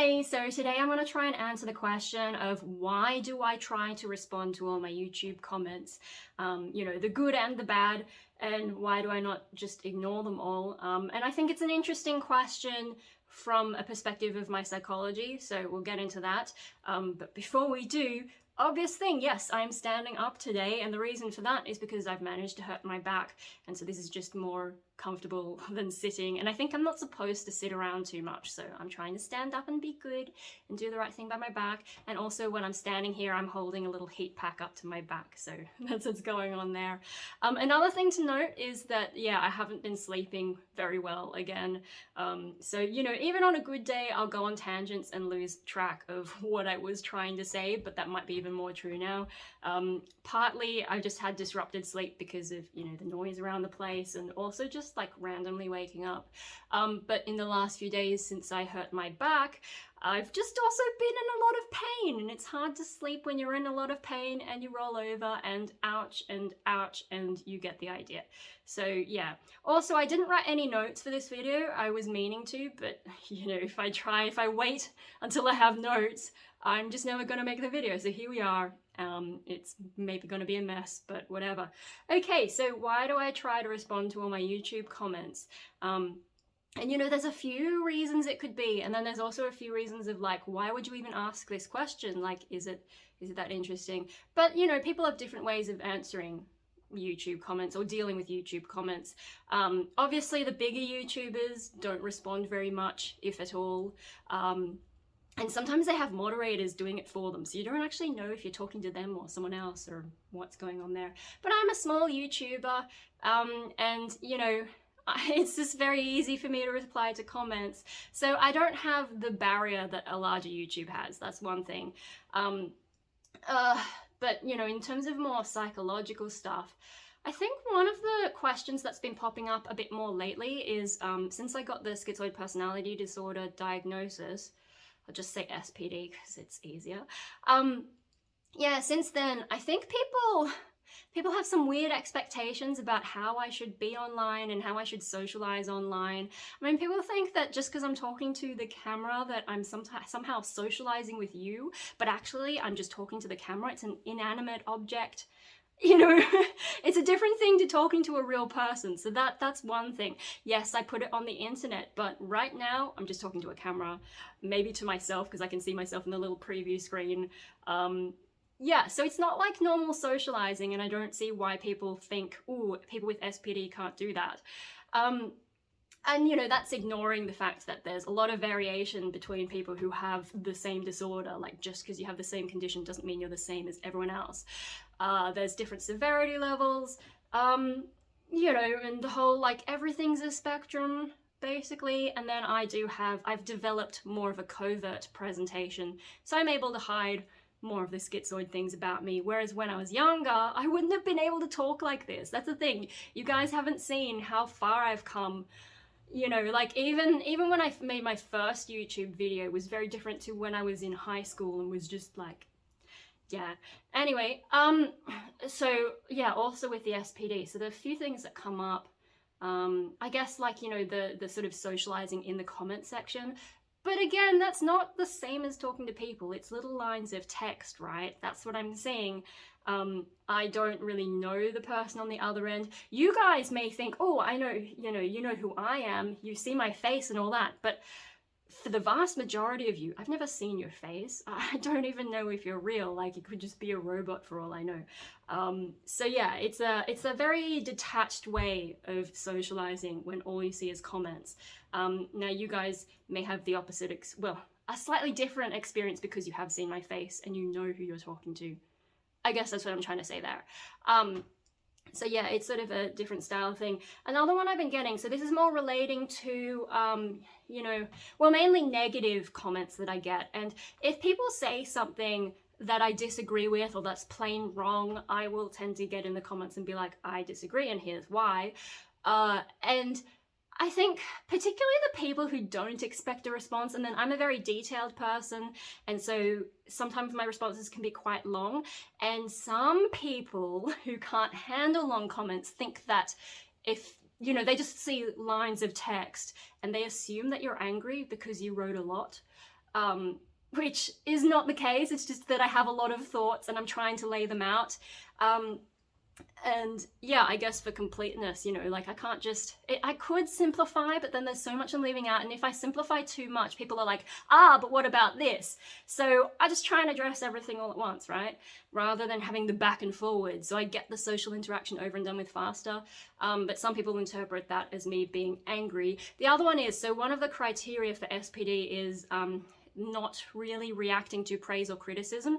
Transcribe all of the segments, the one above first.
Hey, so today I'm going to try and answer the question of why do I try to respond to all my YouTube comments, the good and the bad, and why do I not just ignore them all? And I think it's an interesting question from a perspective of my psychology, so we'll get into that. But before we do, obvious thing, yes, I'm standing up today, and the reason for that is because I've managed to hurt my back, and so this is just more comfortable than sitting, and I think I'm not supposed to sit around too much, so I'm trying to stand up and be good and do the right thing by my back. And also when I'm standing here, I'm holding a little heat pack up to my back, so that's what's going on there. Another thing to note is that, yeah, I haven't been sleeping very well again, so even on a good day I'll go on tangents and lose track of what I was trying to say, but that might be even more true now. Partly I just had disrupted sleep because of the noise around the place, and also just like randomly waking up. But in the last few days since I hurt my back, I've just also been in a lot of pain, and it's hard to sleep when you're in a lot of pain and you roll over and ouch, and you get the idea. So yeah. Also, I didn't write any notes for this video. I was meaning to, but if I wait until I have notes, I'm just never gonna make the video. So here we are. It's maybe gonna be a mess, but whatever. Okay, so why do I try to respond to all my YouTube comments? And there's a few reasons it could be, and then there's also a few reasons of like, why would you even ask this question? Like, is it that interesting? But people have different ways of answering YouTube comments or dealing with YouTube comments. Obviously the bigger YouTubers don't respond very much, if at all. And sometimes they have moderators doing it for them, so you don't actually know if you're talking to them or someone else or what's going on there. But I'm a small YouTuber, and it's just very easy for me to reply to comments. So I don't have the barrier that a larger YouTube has, that's one thing. But in terms of more psychological stuff, I think one of the questions that's been popping up a bit more lately is, since I got the schizoid personality disorder diagnosis, I'll just say SPD because it's easier. Yeah, since then, I think people have some weird expectations about how I should be online and how I should socialize online. I mean, people think that just because I'm talking to the camera that I'm somehow socializing with you, but actually I'm just talking to the camera. It's an inanimate object. It's a different thing to talking to a real person. So that's one thing. Yes, I put it on the internet, but right now I'm just talking to a camera, maybe to myself because I can see myself in the little preview screen. Yeah, so it's not like normal socializing, and I don't see why people think, ooh, people with SPD can't do that. And that's ignoring the fact that there's a lot of variation between people who have the same disorder. Like, just because you have the same condition doesn't mean you're the same as everyone else. There's different severity levels, and the whole, like, everything's a spectrum, basically. And then I've developed more of a covert presentation, so I'm able to hide more of the schizoid things about me, whereas when I was younger, I wouldn't have been able to talk like this. That's the thing. You guys haven't seen how far I've come. Like even when I made my first YouTube video was very different to when I was in high school and was just like, yeah. Anyway, so yeah, also with the SPD, so there are a few things that come up. I guess like, the sort of socializing in the comment section. But again, that's not the same as talking to people. It's little lines of text, right? That's what I'm saying. I don't really know the person on the other end. You guys may think, oh, I know, you know who I am. You see my face and all that. But for the vast majority of you, I've never seen your face. I don't even know if you're real. Like, it could just be a robot for all I know. So yeah, it's a very detached way of socializing when all you see is comments. Now you guys may have the opposite, a slightly different experience because you have seen my face and you know who you're talking to. I guess that's what I'm trying to say there. So yeah, it's sort of a different style thing. Another one I've been getting, so this is more relating to, mainly negative comments that I get. And if people say something that I disagree with or that's plain wrong, I will tend to get in the comments and be like, I disagree and here's why. And I think particularly the people who don't expect a response, and then I'm a very detailed person, and so sometimes my responses can be quite long, and some people who can't handle long comments think that if, they just see lines of text and they assume that you're angry because you wrote a lot. which is not the case. It's just that I have a lot of thoughts and I'm trying to lay them out. And yeah, I guess for completeness, you know, like I can't just, I could simplify, but then there's so much I'm leaving out. And if I simplify too much, people are like, but what about this? So I just try and address everything all at once, right? Rather than having the back and forward. So I get the social interaction over and done with faster. But some people interpret that as me being angry. The other one is, so one of the criteria for SPD is not really reacting to praise or criticism.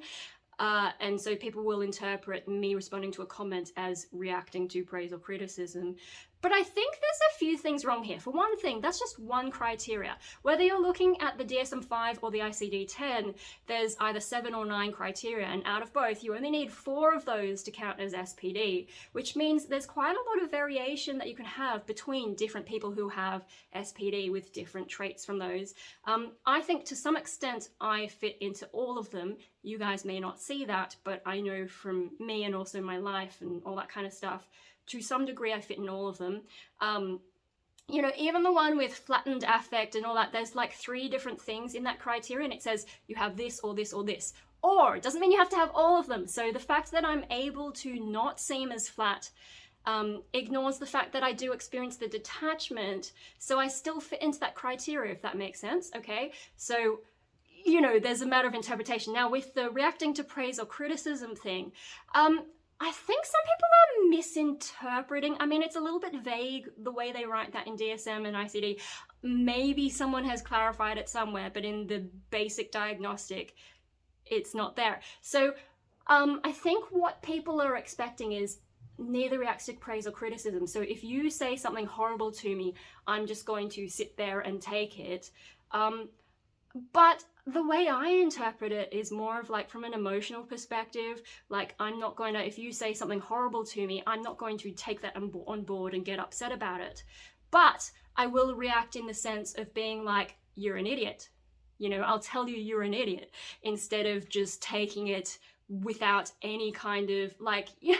And so people will interpret me responding to a comment as reacting to praise or criticism. But I think there's a few things wrong here. For one thing, that's just one criteria. Whether you're looking at the DSM-5 or the ICD-10, there's either 7 or 9 criteria, and out of both, you only need 4 of those to count as SPD, which means there's quite a lot of variation that you can have between different people who have SPD with different traits from those. I think to some extent I fit into all of them. You guys may not see that, but I know from me and also my life and all that kind of stuff, to some degree I fit in all of them. You know, even the one with flattened affect and all that, there's like 3 different things in that criteria, and it says you have this or this or this. Or it doesn't mean you have to have all of them. So the fact that I'm able to not seem as flat ignores the fact that I do experience the detachment, so I still fit into that criteria, if that makes sense, okay? So, you know, there's a matter of interpretation. Now, with the reacting to praise or criticism thing, I think some people are misinterpreting. I mean, it's a little bit vague the way they write that in DSM and ICD. Maybe someone has clarified it somewhere, but in the basic diagnostic, it's not there. So I think what people are expecting is neither reacts to praise or criticism. So if you say something horrible to me, I'm just going to sit there and take it. But the way I interpret it is more of like from an emotional perspective. Like, I'm not going to, if you say something horrible to me, I'm not going to take that on board and get upset about it. But I will react in the sense of being like, you're an idiot. You know, I'll tell you you're an idiot, instead of just taking it without any kind of like, you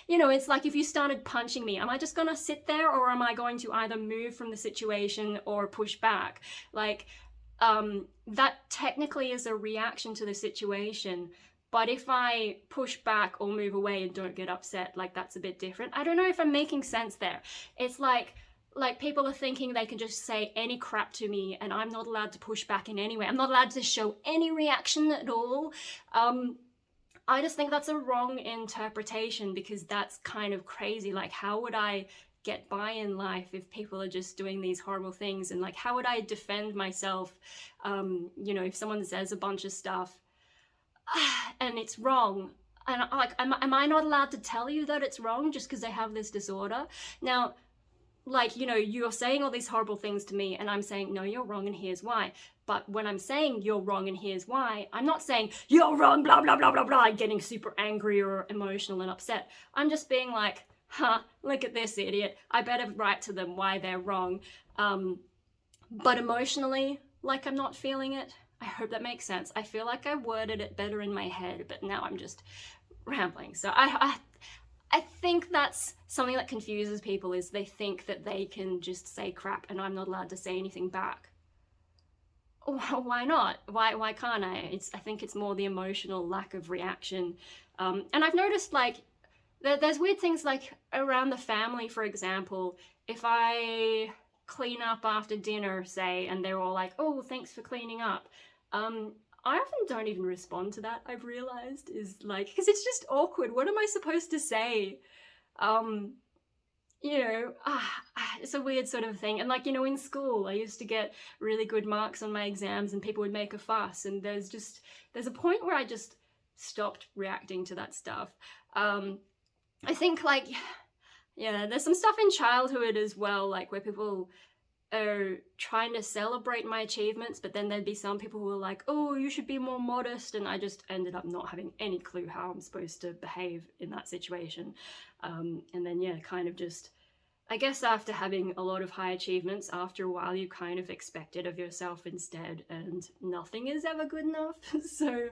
know, it's like if you started punching me, am I just gonna sit there, or am I going to either move from the situation or push back? Like, that technically is a reaction to the situation, but if I push back or move away and don't get upset, like that's a bit different. I don't know if I'm making sense there. It's like people are thinking they can just say any crap to me and I'm not allowed to push back in any way. I'm not allowed to show any reaction at all. I just think that's a wrong interpretation, because that's kind of crazy. Like, how would I get by in life if people are just doing these horrible things? And like, how would I defend myself, you know, if someone says a bunch of stuff and it's wrong, and like, am I not allowed to tell you that it's wrong just because they have this disorder? Now, like, you know, you're saying all these horrible things to me and I'm saying, no, you're wrong and here's why. But when I'm saying you're wrong and here's why, I'm not saying you're wrong, blah, blah, blah, blah, blah, getting super angry or emotional and upset. I'm just being like, look at this idiot. I better write to them why they're wrong. But emotionally, like, I'm not feeling it. I hope that makes sense. I feel like I worded it better in my head, but now I'm just rambling. So I think that's something that confuses people, is they think that they can just say crap and I'm not allowed to say anything back. Why not? Why can't I? I think it's more the emotional lack of reaction. And I've noticed, like, there's weird things like around the family, for example. If I clean up after dinner, say, and they're all like, oh, thanks for cleaning up, I often don't even respond to that, I've realized, is like, because it's just awkward. What am I supposed to say? You know, it's a weird sort of thing. And like, you know, in school, I used to get really good marks on my exams and people would make a fuss. And there's a point where I just stopped reacting to that stuff. I think, like, yeah, there's some stuff in childhood as well, like where people are trying to celebrate my achievements, but then there'd be some people who are like, oh, you should be more modest, and I just ended up not having any clue how I'm supposed to behave in that situation. And then, yeah, kind of just, I guess after having a lot of high achievements, after a while you kind of expect it of yourself instead, and nothing is ever good enough. So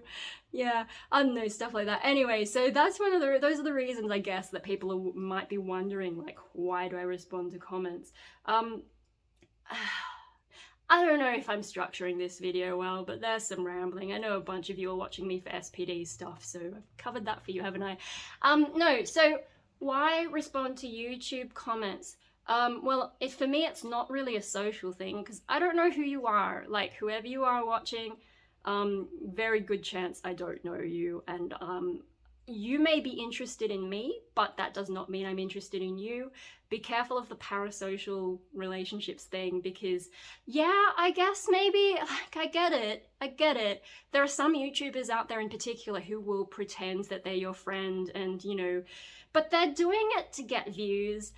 yeah, I don't know, stuff like that. Anyway, so that's those are the reasons, I guess, that people might be wondering, like, why do I respond to comments? I don't know if I'm structuring this video well, but there's some rambling. I know a bunch of you are watching me for SPD stuff, so I've covered that for you, haven't I? No, so why respond to YouTube comments? Well, for me, it's not really a social thing, because I don't know who you are. Like, whoever you are watching, very good chance I don't know you, and you may be interested in me, but that does not mean I'm interested in you. Be careful of the parasocial relationships thing, because yeah, I guess maybe, like, I get it. There are some YouTubers out there in particular who will pretend that they're your friend and, but they're doing it to get views.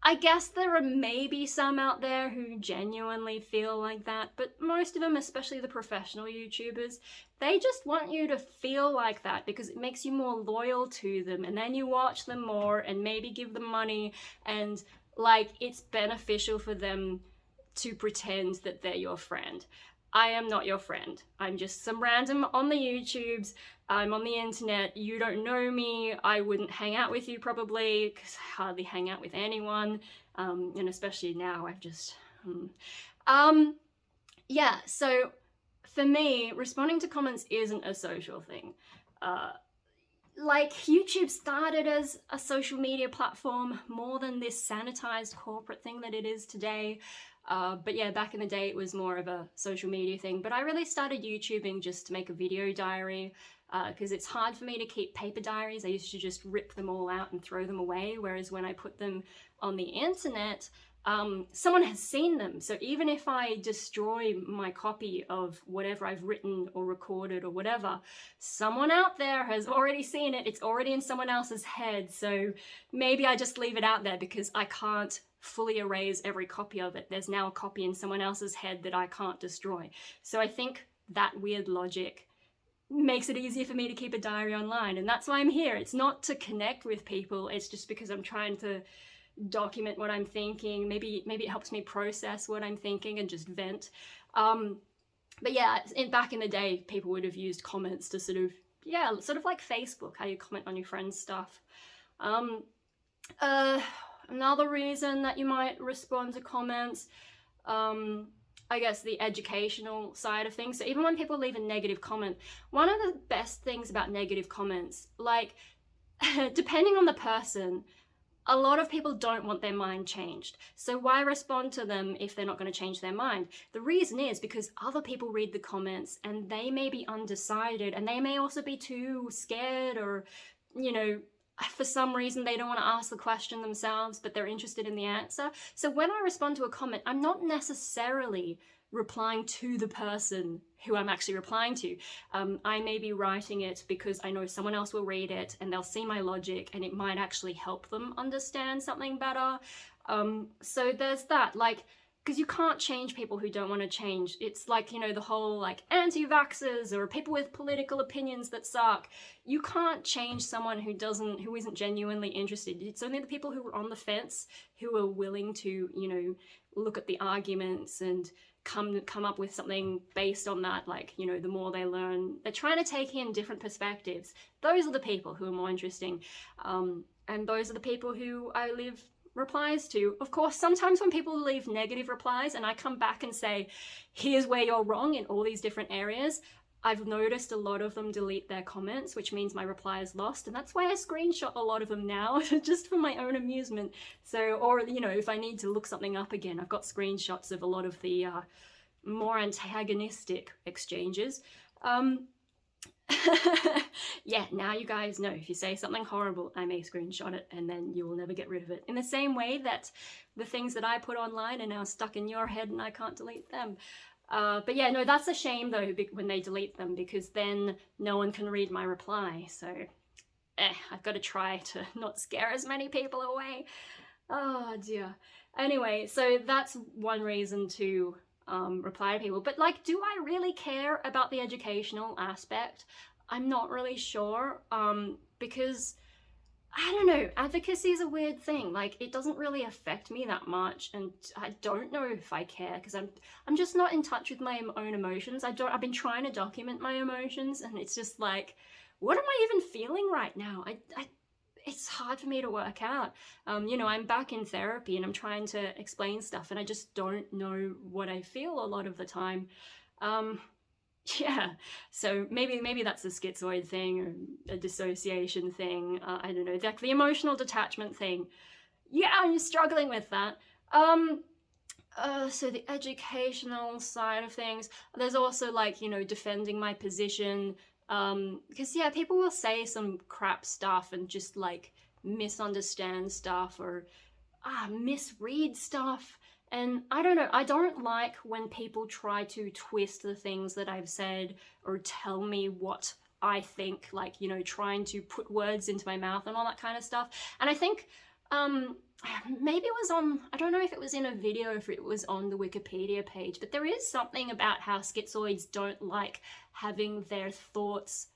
I guess there are maybe some out there who genuinely feel like that, but most of them, especially the professional YouTubers, they just want you to feel like that because it makes you more loyal to them, and then you watch them more and maybe give them money, and like, it's beneficial for them to pretend that they're your friend. I am not your friend. I'm just some random on the YouTubes. I'm on the internet. You don't know me. I wouldn't hang out with you probably, because I hardly hang out with anyone. And especially now, I've just... Yeah, so for me, responding to comments isn't a social thing. Like, YouTube started as a social media platform more than this sanitized corporate thing that it is today. But yeah, back in the day, it was more of a social media thing. But I really started YouTubing just to make a video diary, because it's hard for me to keep paper diaries. I used to just rip them all out and throw them away, whereas when I put them on the internet, someone has seen them. So even if I destroy my copy of whatever I've written or recorded or whatever, someone out there has already seen it. It's already in someone else's head. So maybe I just leave it out there because I can't fully erase every copy of it. There's now a copy in someone else's head that I can't destroy. So I think that weird logic makes it easier for me to keep a diary online, and that's why I'm here. It's not to connect with people, it's just because I'm trying to document what I'm thinking. Maybe it helps me process what I'm thinking and just vent. But yeah, back in the day, people would have used comments to sort of like Facebook, how you comment on your friends' stuff. Another reason that you might respond to comments, I guess the educational side of things. So even when people leave a negative comment, one of the best things about negative comments, like, depending on the person, a lot of people don't want their mind changed. So why respond to them if they're not going to change their mind? The reason is because other people read the comments and they may be undecided, and they may also be too scared, or, for some reason they don't want to ask the question themselves, but they're interested in the answer. So when I respond to a comment, I'm not necessarily replying to the person who I'm actually replying to. I may be writing it because I know someone else will read it and they'll see my logic and it might actually help them understand something better. So there's that, like, because you can't change people who don't want to change. It's like, the whole, like, anti-vaxxers or people with political opinions that suck. You can't change someone who isn't genuinely interested. It's only the people who are on the fence who are willing to, look at the arguments and come up with something based on that. Like, the more they learn, they're trying to take in different perspectives. Those are the people who are more interesting. And those are the people who I leave replies to. Of course, sometimes when people leave negative replies and I come back and say, here's where you're wrong in all these different areas, I've noticed a lot of them delete their comments, which means my reply is lost, and that's why I screenshot a lot of them now, just for my own amusement. So, or, if I need to look something up again, I've got screenshots of a lot of the more antagonistic exchanges. Yeah, now you guys know, if you say something horrible, I may screenshot it and then you will never get rid of it. In the same way that the things that I put online are now stuck in your head and I can't delete them. But yeah, no, that's a shame though, when they delete them, because then no one can read my reply. So I've got to try to not scare as many people away. Oh dear. Anyway, so that's one reason to reply to people. But like, do I really care about the educational aspect? I'm not really sure, because I don't know, advocacy is a weird thing. Like, it doesn't really affect me that much, and I don't know if I care, because I'm just not in touch with my own emotions. I've been trying to document my emotions, and it's just like, what am I even feeling right now? it's hard for me to work out. I'm back in therapy and I'm trying to explain stuff and I just don't know what I feel a lot of the time. Um, yeah, so maybe that's a schizoid thing or a dissociation thing. I don't know, like the emotional detachment thing. Yeah, I'm struggling with that. Um, so the educational side of things, there's also like, defending my position. Because yeah, people will say some crap stuff and just like misunderstand stuff or misread stuff. And I don't know, I don't like when people try to twist the things that I've said or tell me what I think, like, trying to put words into my mouth and all that kind of stuff. And I think um, maybe it was on, I don't know if it was in a video or if it was on the Wikipedia page, but there is something about how schizoids don't like having their thoughts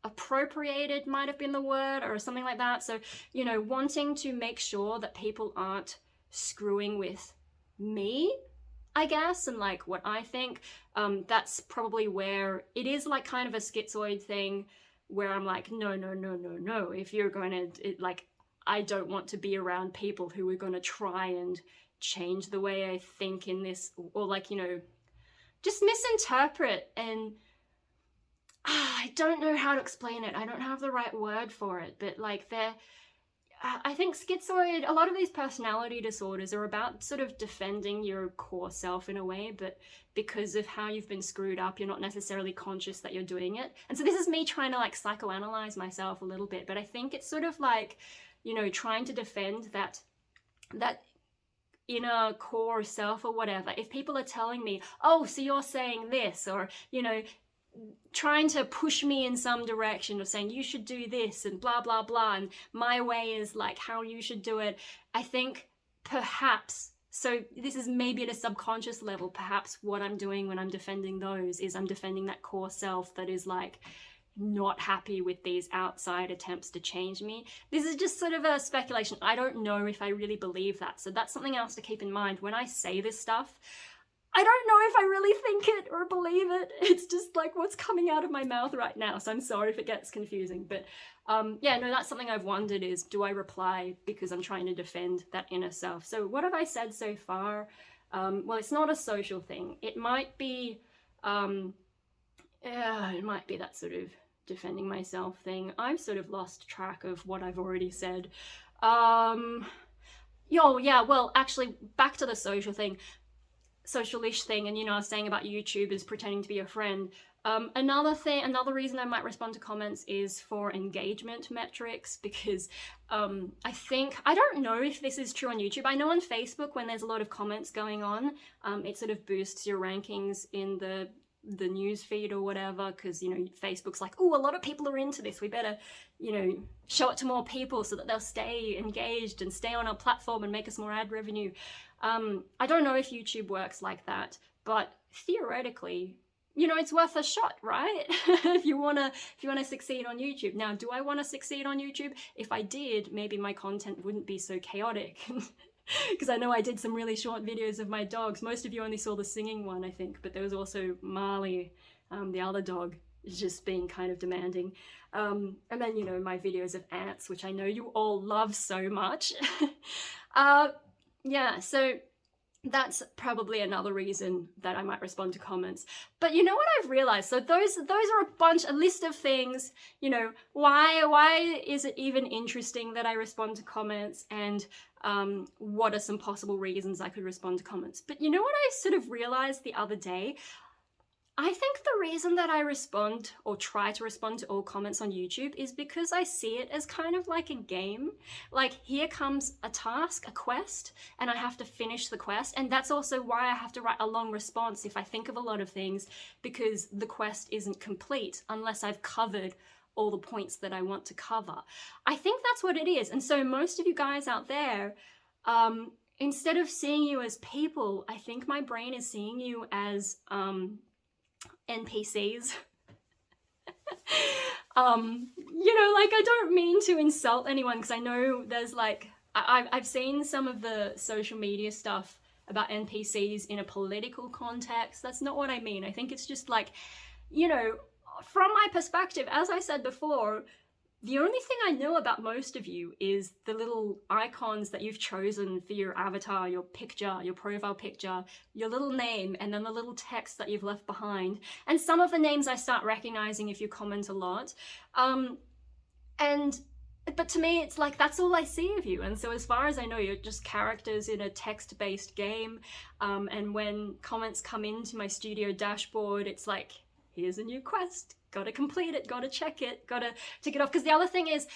appropriated, might have been the word, or something like that. So, wanting to make sure that people aren't screwing with me, I guess, and like what I think. That's probably where it is like kind of a schizoid thing where I'm like, no, no, no, no, no. If you're going to, like, I don't want to be around people who are going to try and change the way I think in this, or like, just misinterpret. And I don't know how to explain it. I don't have the right word for it, but like I think schizoid, a lot of these personality disorders are about sort of defending your core self in a way, but because of how you've been screwed up, you're not necessarily conscious that you're doing it. And so this is me trying to like psychoanalyze myself a little bit, but I think it's sort of like, trying to defend that inner core self or whatever. If people are telling me, oh, so you're saying this, or, trying to push me in some direction of saying you should do this and blah blah blah and my way is like how you should do it, I think perhaps, so this is maybe at a subconscious level, perhaps what I'm doing when I'm defending those is I'm defending that core self that is like not happy with these outside attempts to change me. This is just sort of a speculation. I don't know if I really believe that, so that's something else to keep in mind when I say this stuff. I don't know if I really think it or believe it. It's just like what's coming out of my mouth right now. So I'm sorry if it gets confusing. But yeah, no, that's something I've wondered is, do I reply because I'm trying to defend that inner self? So what have I said so far? Well, it's not a social thing. It might be, it might be that sort of defending myself thing. I've sort of lost track of what I've already said. Yeah, well, actually, back to the social thing. Social-ish thing, and I was saying about YouTube is pretending to be a friend. Another reason I might respond to comments is for engagement metrics, because I don't know if this is true on YouTube. I know on Facebook when there's a lot of comments going on, it sort of boosts your rankings in the news feed or whatever, because Facebook's like, oh, a lot of people are into this, we better show it to more people so that they'll stay engaged and stay on our platform and make us more ad revenue. I don't know if YouTube works like that, but theoretically, it's worth a shot, right? if you wanna succeed on YouTube. Now, do I want to succeed on YouTube? If I did, maybe my content wouldn't be so chaotic. Because I know I did some really short videos of my dogs. Most of you only saw the singing one, I think, but there was also Marley, the other dog, just being kind of demanding. And then, my videos of ants, which I know you all love so much. Yeah, so that's probably another reason that I might respond to comments. But you know what I've realized? So those are a list of things, why is it even interesting that I respond to comments, and what are some possible reasons I could respond to comments? But you know what I sort of realized the other day? I think the reason that I respond or try to respond to all comments on YouTube is because I see it as kind of like a game. Like, here comes a task, a quest, and I have to finish the quest. And that's also why I have to write a long response if I think of a lot of things, because the quest isn't complete unless I've covered all the points that I want to cover. I think that's what it is. And so most of you guys out there, instead of seeing you as people, I think my brain is seeing you as NPCs. Like, I don't mean to insult anyone, because I know there's like, I've seen some of the social media stuff about NPCs in a political context. That's not what I mean. I think it's just like, from my perspective, as I said before, The only thing I know about most of you is the little icons that you've chosen for your avatar, your picture, your profile picture, your little name, and then the little text that you've left behind. And some of the names I start recognizing if you comment a lot. But to me, it's like, that's all I see of you. And so as far as I know, you're just characters in a text-based game. And when comments come into my studio dashboard, it's like, here's a new quest. Gotta complete it, gotta check it, gotta tick it off. Because the other thing is,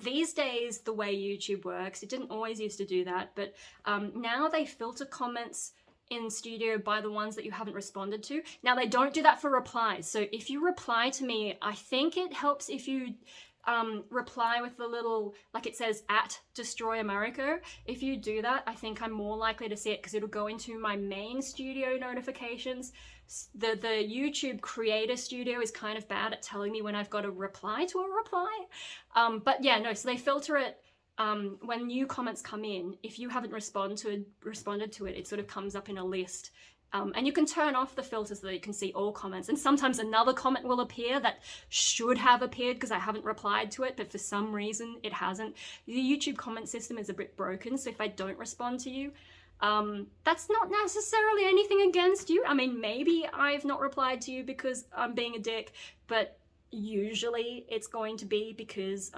these days, the way YouTube works, it didn't always used to do that, but now they filter comments in Studio by the ones that you haven't responded to. Now, they don't do that for replies. So if you reply to me, I think it helps if you reply with the little, like it says, @DestroyAmerico. If you do that, I think I'm more likely to see it because it'll go into my main studio notifications. The YouTube Creator Studio is kind of bad at telling me when I've got to reply to a reply. But yeah, no, so they filter it when new comments come in. If you haven't responded to it, it sort of comes up in a list. And you can turn off the filter so that you can see all comments. And sometimes another comment will appear that should have appeared because I haven't replied to it, but for some reason it hasn't. The YouTube comment system is a bit broken, so if I don't respond to you, that's not necessarily anything against you. I mean, maybe I've not replied to you because I'm being a dick, but usually it's going to be because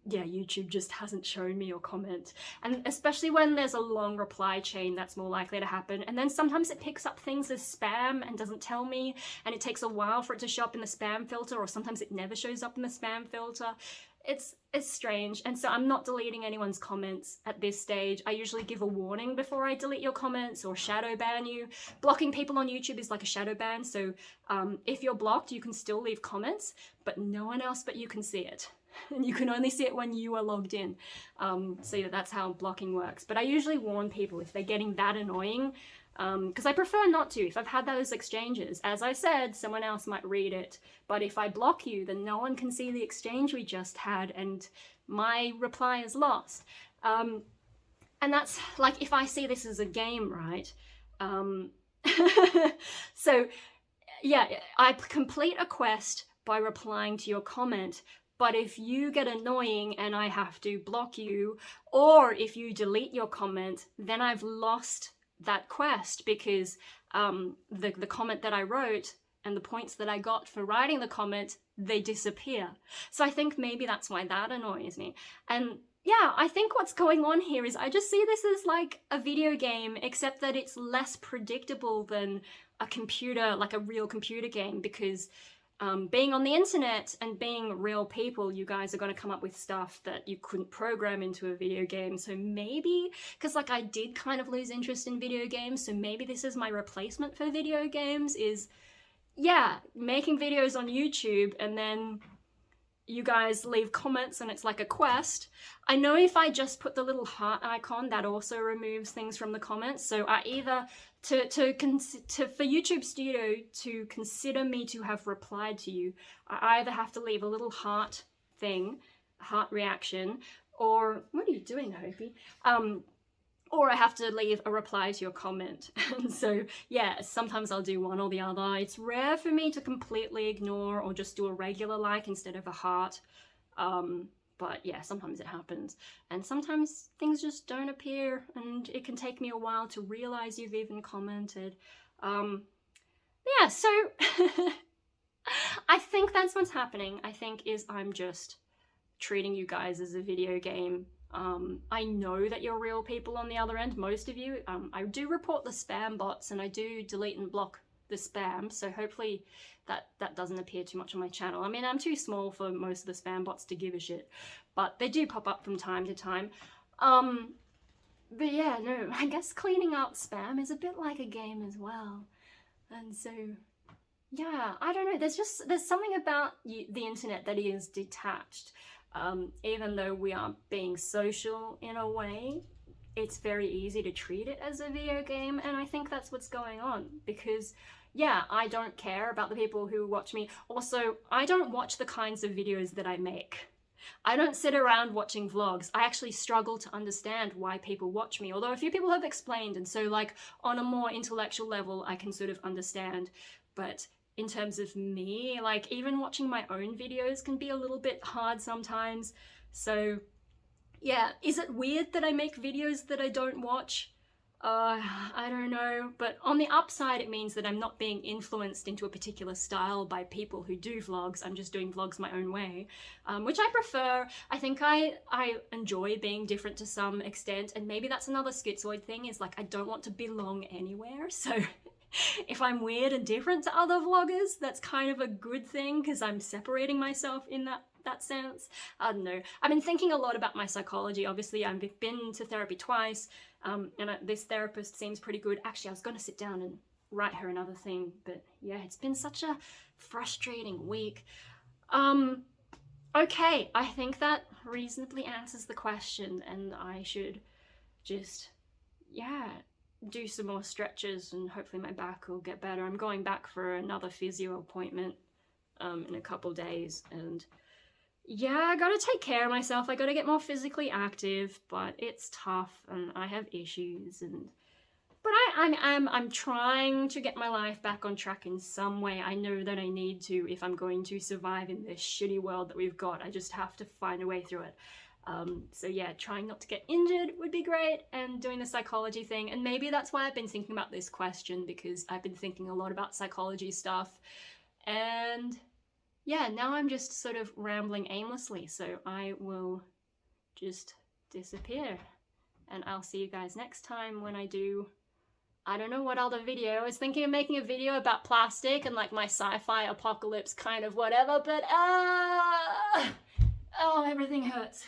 yeah, YouTube just hasn't shown me your comment. And especially when there's a long reply chain, that's more likely to happen. And then sometimes it picks up things as spam and doesn't tell me, and it takes a while for it to show up in the spam filter, or sometimes it never shows up in the spam filter. It's strange. And so I'm not deleting anyone's comments at this stage. I usually give a warning before I delete your comments or shadow ban you. Blocking people on YouTube is like a shadow ban. So if you're blocked, you can still leave comments, but no one else but you can see it. And you can only see it when you are logged in. So yeah, that's how blocking works. But I usually warn people if they're getting that annoying, because I prefer not to. If I've had those exchanges, as I said, someone else might read it. But if I block you, then no one can see the exchange we just had, and my reply is lost. And that's like, if I see this as a game, right? So yeah, I complete a quest by replying to your comment. But if you get annoying and I have to block you, or if you delete your comment, then I've lost that quest, because the comment that I wrote and the points that I got for writing the comment, they disappear. So I think maybe that's why that annoys me. And yeah, I think what's going on here is I just see this as like a video game, except that it's less predictable than a computer, like a real computer game, because being on the internet and being real people, you guys are going to come up with stuff that you couldn't program into a video game. So maybe, because like I did kind of lose interest in video games, so maybe this is my replacement for video games, is, yeah, making videos on YouTube and then you guys leave comments and it's like a quest. I know if I just put the little heart icon, that also removes things from the comments. So I either, for YouTube Studio to consider me to have replied to you, I either have to leave a little heart thing, heart reaction, or, what are you doing, Hopi? Or I have to leave a reply to your comment. And so, yeah, sometimes I'll do one or the other. It's rare for me to completely ignore or just do a regular like instead of a heart. But yeah, sometimes it happens. And sometimes things just don't appear, and it can take me a while to realize you've even commented. Yeah, so I think that's what's happening. I think is I'm just treating you guys as a video game. I know that you're real people on the other end, most of you. I do report the spam bots, and I do delete and block the spam, so hopefully that doesn't appear too much on my channel. I mean, I'm too small for most of the spam bots to give a shit, but they do pop up from time to time. But yeah, no, I guess cleaning out spam is a bit like a game as well. And so, yeah, I don't know, there's something about the internet that is detached. Even though we are being social in a way, it's very easy to treat it as a video game, and I think that's what's going on, because yeah, I don't care about the people who watch me. Also, I don't watch the kinds of videos that I make. I don't sit around watching vlogs. I actually struggle to understand why people watch me, although a few people have explained, and so like on a more intellectual level I can sort of understand. But in terms of me. Like, even watching my own videos can be a little bit hard sometimes. So yeah, is it weird that I make videos that I don't watch? I don't know, but on the upside it means that I'm not being influenced into a particular style by people who do vlogs. I'm just doing vlogs my own way, which I prefer. I think I enjoy being different to some extent, and maybe that's another schizoid thing, is like I don't want to belong anywhere, so if I'm weird and different to other vloggers, that's kind of a good thing because I'm separating myself in that sense. I don't know. I've been thinking a lot about my psychology. Obviously, I've been to therapy twice, and this therapist seems pretty good. Actually, I was going to sit down and write her another thing, but yeah, it's been such a frustrating week. Okay, I think that reasonably answers the question, and I should just, yeah, do some more stretches and hopefully my back will get better. I'm going back for another physio appointment in a couple days, and yeah, I gotta take care of myself. I gotta get more physically active, but it's tough and I have issues, but I'm trying to get my life back on track in some way. I know that I need to if I'm going to survive in this shitty world that we've got. I just have to find a way through it. So yeah, trying not to get injured would be great, and doing the psychology thing. And maybe that's why I've been thinking about this question, because I've been thinking a lot about psychology stuff. And yeah, now I'm just sort of rambling aimlessly, so I will just disappear. And I'll see you guys next time when I do, I don't know what other video. I was thinking of making a video about plastic and like my sci-fi apocalypse kind of whatever, but oh, everything hurts.